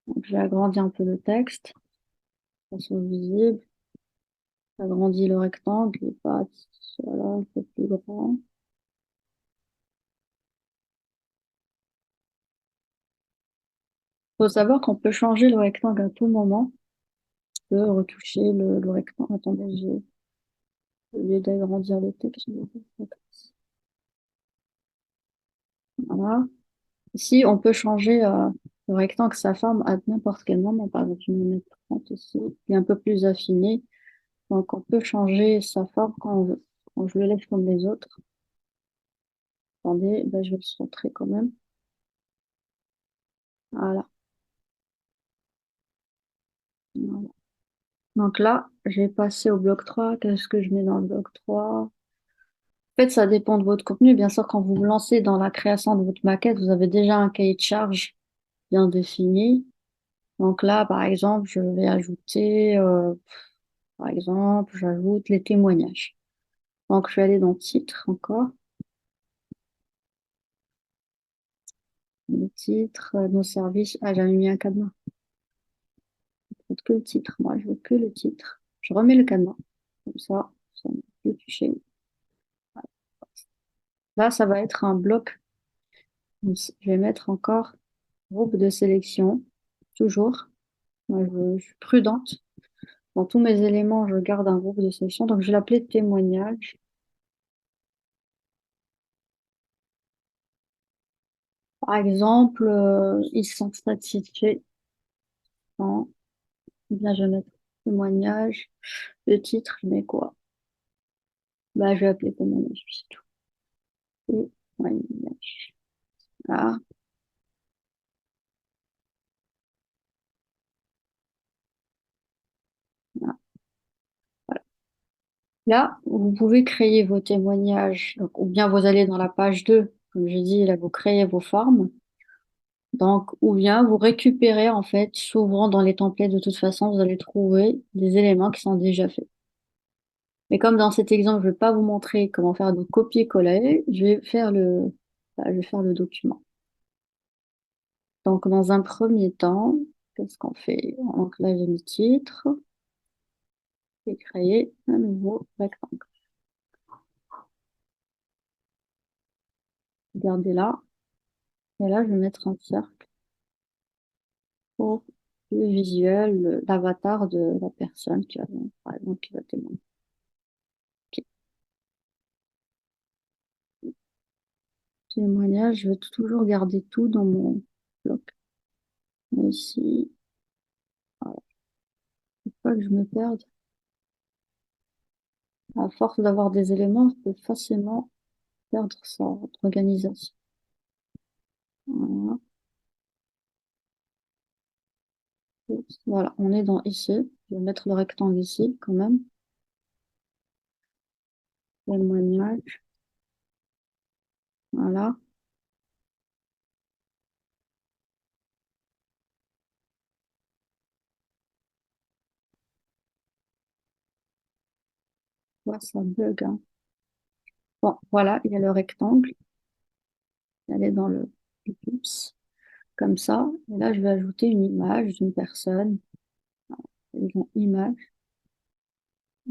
donc, j'ai agrandi un peu le texte, pour que ça soit visible. J'agrandis le rectangle, il est pas, voilà, un peu plus grand. Faut savoir qu'on peut changer le rectangle à tout moment. On peut retoucher le rectangle. Attendez, au lieu d'agrandir le texte, je vais faire ça comme ça. Voilà. Ici, on peut changer le rectangle, sa forme à n'importe quel moment. Par exemple, je vais mettre 30 ici. Il est un peu plus affiné. Donc, on peut changer sa forme quand on veut. Quand je le laisse comme les autres. Attendez, ben, je vais le montrer quand même. Voilà. Voilà. Donc là, je vais passer au bloc 3. Qu'est-ce que je mets dans le bloc 3? En fait, ça dépend de votre contenu. Bien sûr, quand vous vous lancez dans la création de votre maquette, vous avez déjà un cahier de charge bien défini. Donc là, par exemple, je vais ajouter, par exemple, j'ajoute les témoignages. Donc, je vais aller dans titre encore. Le titre, nos services. Ah, j'avais mis un cadenas. Je veux que le titre. Moi, je veux que le titre. Je remets le cadenas. Comme ça ne peut plus toucher. Là, ça va être un bloc. Je vais mettre encore groupe de sélection. Toujours. Moi, je suis prudente. Dans tous mes éléments, je garde un groupe de sélection. Donc, je vais l'appeler témoignage. Par exemple, ils sont satisfaits. Quand, ou bien, je vais mettre témoignage. Le titre, je mets quoi? Bah, je vais appeler témoignage, c'est tout. Témoignage. Là, là, voilà. Là, vous pouvez créer vos témoignages, donc, ou bien vous allez dans la page 2, comme j'ai dit, là, vous créez vos formes. Donc, ou bien vous récupérez, en fait, souvent dans les templates, de toute façon, vous allez trouver des éléments qui sont déjà faits. Mais comme dans cet exemple, je ne vais pas vous montrer comment faire de copier-coller, je vais faire le document. Donc, dans un premier temps, qu'est-ce qu'on fait? Donc là, j'ai le titre et créer un nouveau rectangle. Regardez là. Et là, je vais mettre un cercle pour le visuel, l'avatar de la personne qui va, par exemple, qui va témoigner. Ok. Témoignage, je vais toujours garder tout dans mon bloc. Mais ici, voilà, faut pas que je me perde. À force d'avoir des éléments, je peux facilement perdre sa organisation. Voilà. Voilà, on est dans ici. Je vais mettre le rectangle ici quand même. Témoignage. Voilà. Ouais, ça bug, hein. Bon, voilà, il y a le rectangle. Elle est dans le ellipse, comme ça. Et là, je vais ajouter une image d'une personne. Ils ont image.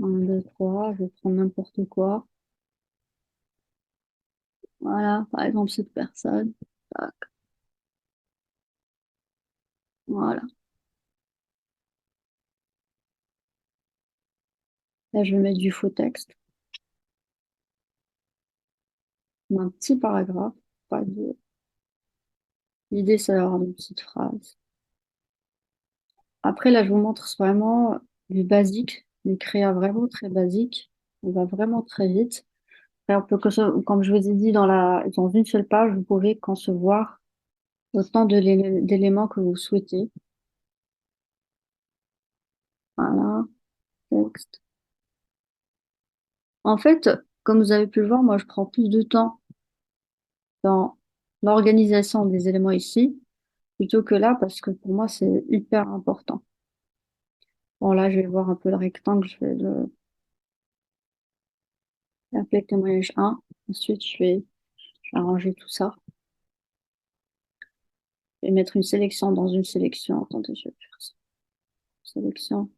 Un, deux, trois. Je vais prendre n'importe quoi. Voilà, par exemple, cette personne. Tac, voilà. Là, je vais mettre du faux texte. Un petit paragraphe. Pas de... L'idée, c'est d'avoir une petite phrase. Après, là, je vous montre vraiment du basique, du créa vraiment très basique. On va vraiment très vite. Alors, comme je vous ai dit, dans une seule page, vous pouvez concevoir autant d'éléments que vous souhaitez. Voilà, texte. En fait, comme vous avez pu le voir, moi, je prends plus de temps dans l'organisation des éléments ici, plutôt que là, parce que pour moi, c'est hyper important. Bon, là, je vais voir un peu le rectangle, l'appeler témoignage 1. Ensuite, je vais arranger tout ça. Je vais mettre une sélection dans une sélection. Attendez, je vais faire ça. Sélection,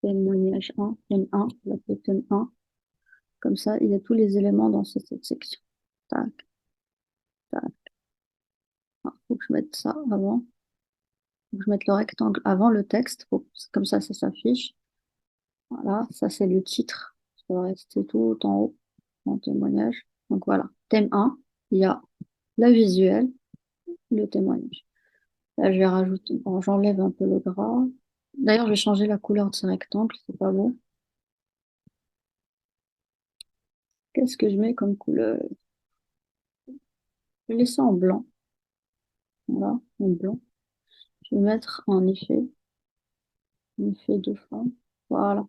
témoignage 1, N1, l'appeler thème 1. Comme ça, il y a tous les éléments dans cette section. Tac, tac. Ah, faut que je mette ça avant. Faut que je mette le rectangle avant le texte. Comme ça s'affiche. Voilà, ça c'est le titre. Ça va rester tout en haut, en témoignage. Donc voilà, thème 1, il y a la visuelle, le témoignage. Là, je vais rajouter, bon, j'enlève un peu le gras. D'ailleurs, je vais changer la couleur de ce rectangle, c'est pas bon. Qu'est-ce que je mets comme couleur? Je vais laisser en blanc. Voilà, en blanc. Je vais mettre un effet de fond. Voilà,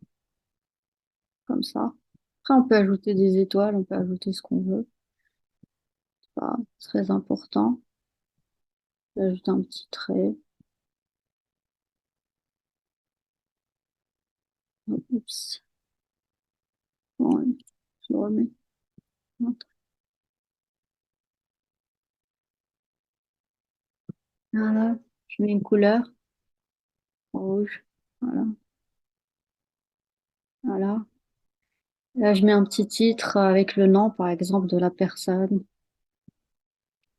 comme ça. Après, on peut ajouter des étoiles, on peut ajouter ce qu'on veut. C'est pas très important. Je vais ajouter un petit trait. Oups. Bon, je le remets. Voilà, je mets une couleur rouge. Voilà, voilà. Là, je mets un petit titre avec le nom, par exemple, de la personne.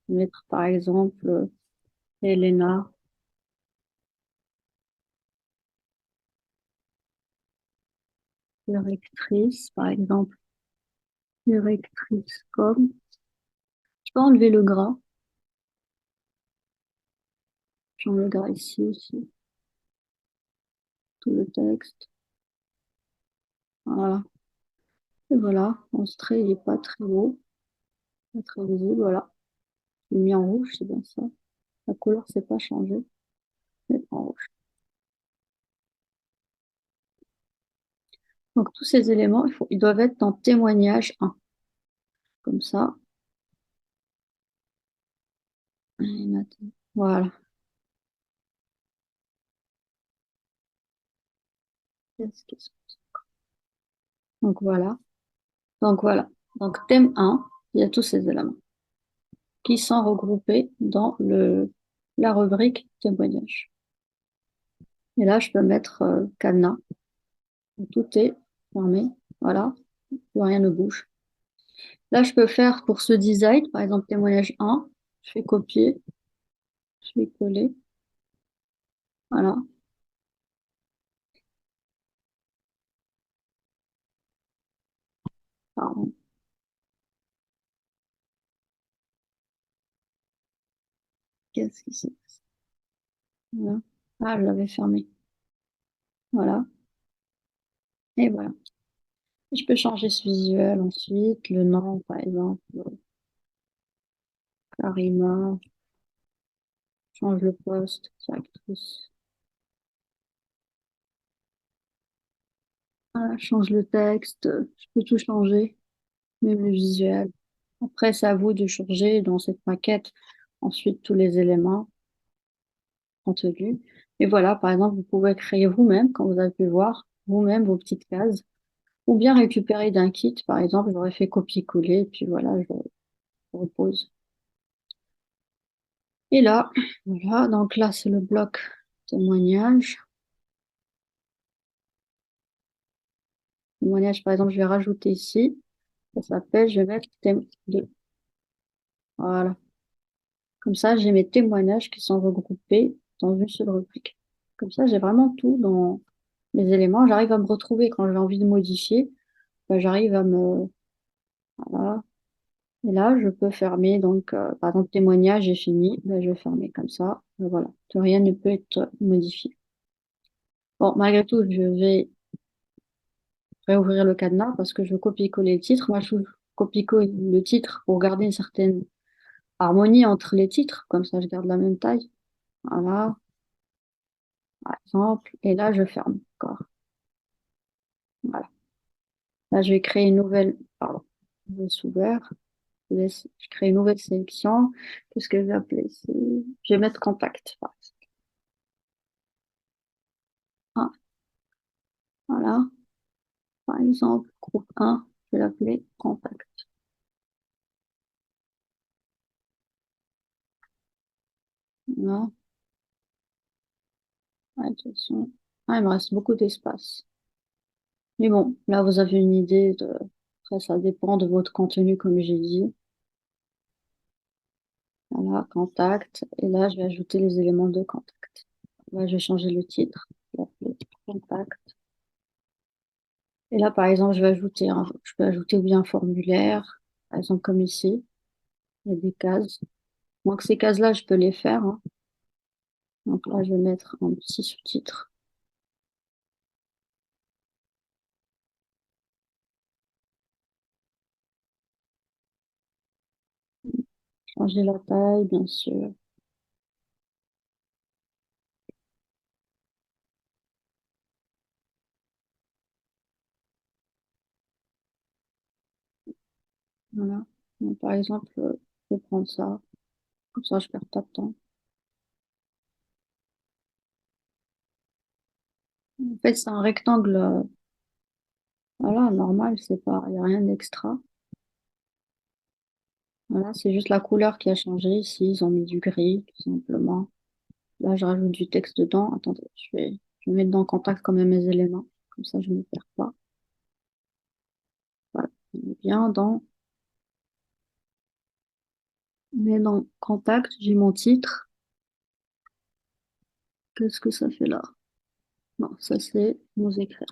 Je vais mettre, par exemple, Elena, directrice, par exemple, directrice comme. Je peux enlever le gras. J'enlève le gras ici aussi, tout le texte. Voilà. Et voilà, mon trait, il est pas très beau, pas très visible. Voilà. Je l'ai mis en rouge, c'est bien ça. La couleur, c'est pas changé. Mais en rouge. Donc, tous ces éléments, ils doivent être dans témoignage 1. Comme ça. Voilà. Donc voilà. Donc voilà. Donc thème 1, il y a tous ces éléments qui sont regroupés dans la rubrique témoignage. Et là, je peux mettre cadenas. Tout est fermé. Voilà. Plus rien ne bouge. Là, je peux faire pour ce design, par exemple témoignage 1, je fais copier, je vais coller. Voilà. Pardon. Qu'est-ce qui s'est passé? Voilà. Ah, je l'avais fermé. Voilà. Et voilà. Je peux changer ce visuel ensuite, le nom, par exemple, Karima, change le poste, directrice. Voilà, change le texte, je peux tout changer, même le visuel. Après, c'est à vous de changer dans cette maquette ensuite tous les éléments contenus. Et voilà, par exemple, vous pouvez créer vous-même, quand vous avez pu voir, vous-même vos petites cases, ou bien récupérer d'un kit, par exemple, j'aurais fait copier-coller, et puis voilà, je repose. Et là, voilà, donc là, c'est le bloc témoignage. Témoignage, par exemple, je vais rajouter ici. Ça s'appelle, je vais mettre thème 2. Voilà. Comme ça, j'ai mes témoignages qui sont regroupés dans une seule rubrique. Comme ça, j'ai vraiment tout dans mes éléments. J'arrive à me retrouver quand j'ai envie de modifier. Ben, j'arrive à me... Voilà. Et là, je peux fermer. Donc, par exemple, témoignage est fini. Ben, je vais fermer comme ça. Ben, voilà. Rien ne peut être modifié. Bon, malgré tout, je vais réouvrir le cadenas parce que je veux copier-coller le titre. Moi, copie-coller le titre pour garder une certaine harmonie entre les titres. Comme ça, je garde la même taille. Voilà, par exemple. Et là, je ferme. D'accord. Voilà. Là, je vais créer une nouvelle. Pardon. Je laisse ouvert. Je crée une nouvelle sélection. Qu'est-ce que je vais appeler ici? Je vais mettre contact, par exemple. Ah, voilà. Par exemple, groupe 1, je vais l'appeler contact. Voilà. Ouais, de toute façon, ah, il me reste beaucoup d'espace. Mais bon, là, vous avez une idée de. Après, ça dépend de votre contenu, comme j'ai dit. Voilà, contact. Et là, je vais ajouter les éléments de contact. Là, je vais changer le titre. Je vais l'appeler contact. Et là, par exemple, je peux ajouter ou bien un formulaire, par exemple, comme ici. Il y a des cases. Donc, ces cases-là, je peux les faire, hein. Donc là, je vais mettre un petit sous-titre. Changer la taille, bien sûr. Voilà. Donc, par exemple, je vais prendre ça. Comme ça, je perds pas de temps. En fait, c'est un rectangle, voilà, normal, c'est pas, il n'y a rien d'extra. Voilà, c'est juste la couleur qui a changé. Ici, ils ont mis du gris, tout simplement. Là, je rajoute du texte dedans. Attendez, je vais mettre dans contact quand même mes éléments. Comme ça, je ne me perds pas. Voilà. On est bien dans contact, j'ai mon titre. Qu'est-ce que ça fait là? Non, ça c'est nous écrire.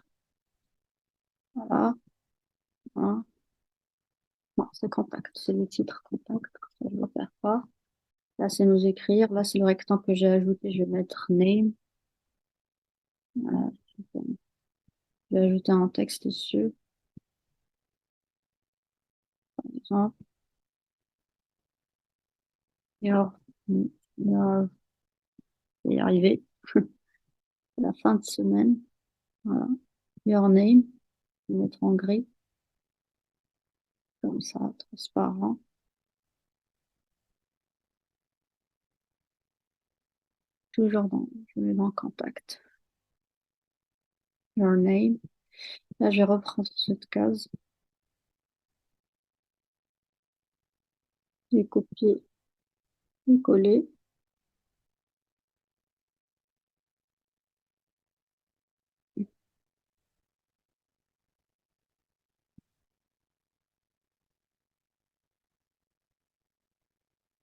Voilà, voilà. Non, c'est contact, c'est le titre contact. Comme ça, je ne me perds pas. Là, c'est nous écrire. Là, c'est le rectangle que j'ai ajouté. Je vais mettre name. Voilà. Je vais ajouter un texte dessus, par exemple. Your, your, je vais y arriver. La fin de semaine. Voilà. Your name. Je vais mettre en gris, comme ça, transparent. Je vais dans contact. Your name. Là, je vais reprendre cette case. Je vais copier et coller.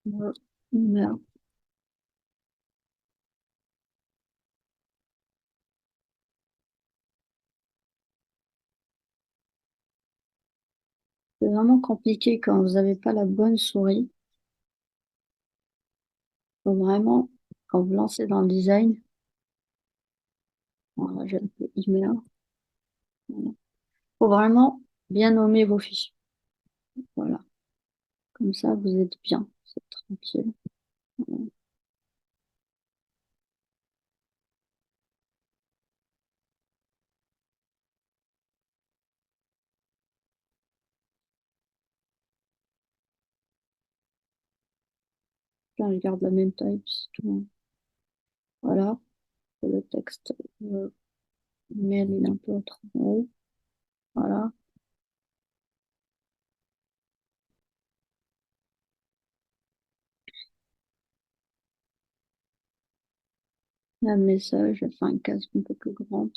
Voilà. Merde. C'est vraiment compliqué quand vous n'avez pas la bonne souris. Faut vraiment, quand vous lancez dans le design, voilà, je vais email. Voilà. Faut vraiment bien nommer vos fichiers. Voilà. Comme ça, vous êtes bien. C'est tranquille. Voilà. Là, je garde la même taille, puis c'est tout, hein. Voilà. Le texte, mail, il est un peu trop haut. Voilà. Un message, je vais faire une case un peu plus grande.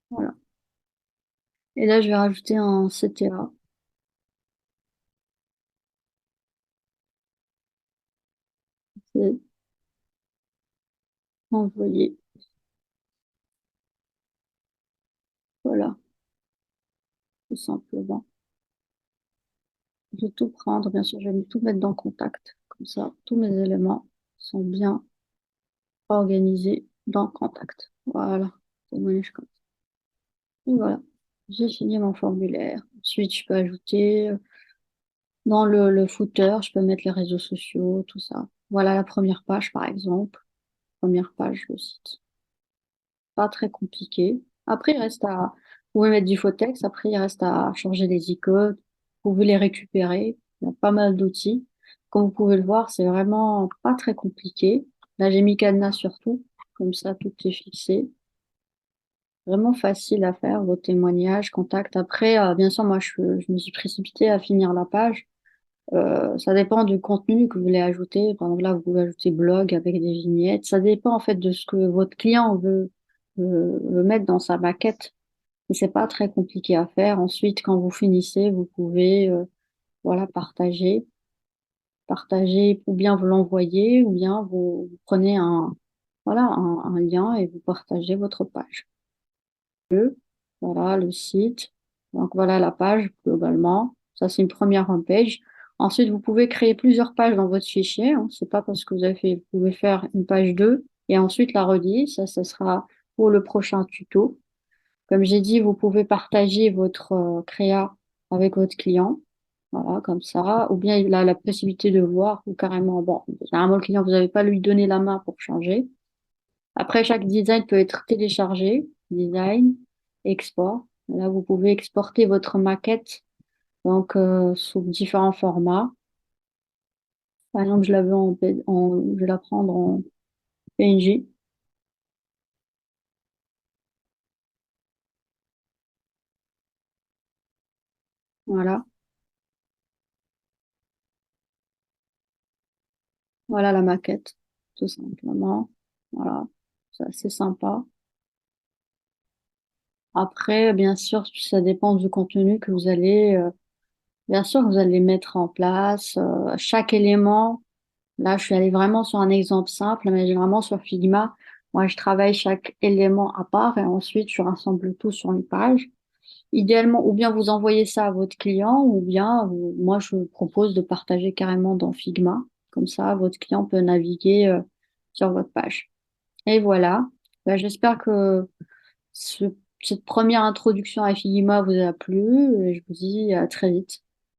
Voilà. Et là, je vais rajouter un CTA. Et envoyer. Voilà, tout simplement. Je vais tout prendre, bien sûr, je vais tout mettre dans contact. Comme ça, tous mes éléments sont bien organisés dans contact. Voilà. C'est bon, et voilà. J'ai fini mon formulaire. Ensuite, je peux ajouter dans le footer, je peux mettre les réseaux sociaux, tout ça. Voilà la première page, par exemple. Première page, le site. Pas très compliqué. Après, il reste à, vous pouvez mettre du faux texte. Après, il reste à changer les icônes. Vous pouvez les récupérer. Il y a pas mal d'outils. Comme vous pouvez le voir, c'est vraiment pas très compliqué. Là, j'ai mis cadenas surtout. Comme ça, tout est fixé. Vraiment facile à faire, vos témoignages, contacts. Après, bien sûr, moi, je me suis précipitée à finir la page. Ça dépend du contenu que vous voulez ajouter. Par exemple, là, vous pouvez ajouter blog avec des vignettes. Ça dépend, en fait, de ce que votre client veut mettre dans sa maquette. Et c'est pas très compliqué à faire. Ensuite, quand vous finissez, vous pouvez, voilà, partager, ou bien vous l'envoyer, ou bien vous prenez voilà, un lien et vous partagez votre page. Voilà le site. Donc voilà la page globalement. Ça, c'est une première homepage. Ensuite, vous pouvez créer plusieurs pages dans votre fichier, hein. C'est pas parce que vous avez fait, vous pouvez faire une page 2 et ensuite la relier. Ça sera pour le prochain tuto. Comme j'ai dit, vous pouvez partager votre créa avec votre client. Voilà, comme ça. Ou bien il a la possibilité de voir ou carrément, bon, généralement le client, vous n'avez pas lui donner la main pour changer. Après, chaque design peut être téléchargé, design, export. Là, vous pouvez exporter votre maquette donc sous différents formats. Par exemple, je la veux je vais la prendre en PNG. Voilà, voilà la maquette, tout simplement. Voilà, c'est assez sympa. Après, bien sûr, ça dépend du contenu que vous allez, bien sûr, vous allez mettre en place. Chaque élément. Là, je suis allée vraiment sur un exemple simple, mais vraiment sur Figma. Moi, je travaille chaque élément à part et ensuite je rassemble tout sur une page. Idéalement, ou bien vous envoyez ça à votre client, ou bien moi, je vous propose de partager carrément dans Figma. Comme ça, votre client peut naviguer sur votre page. Et voilà. Ben, j'espère que ce- cette première introduction à Figma vous a plu et je vous dis à très vite.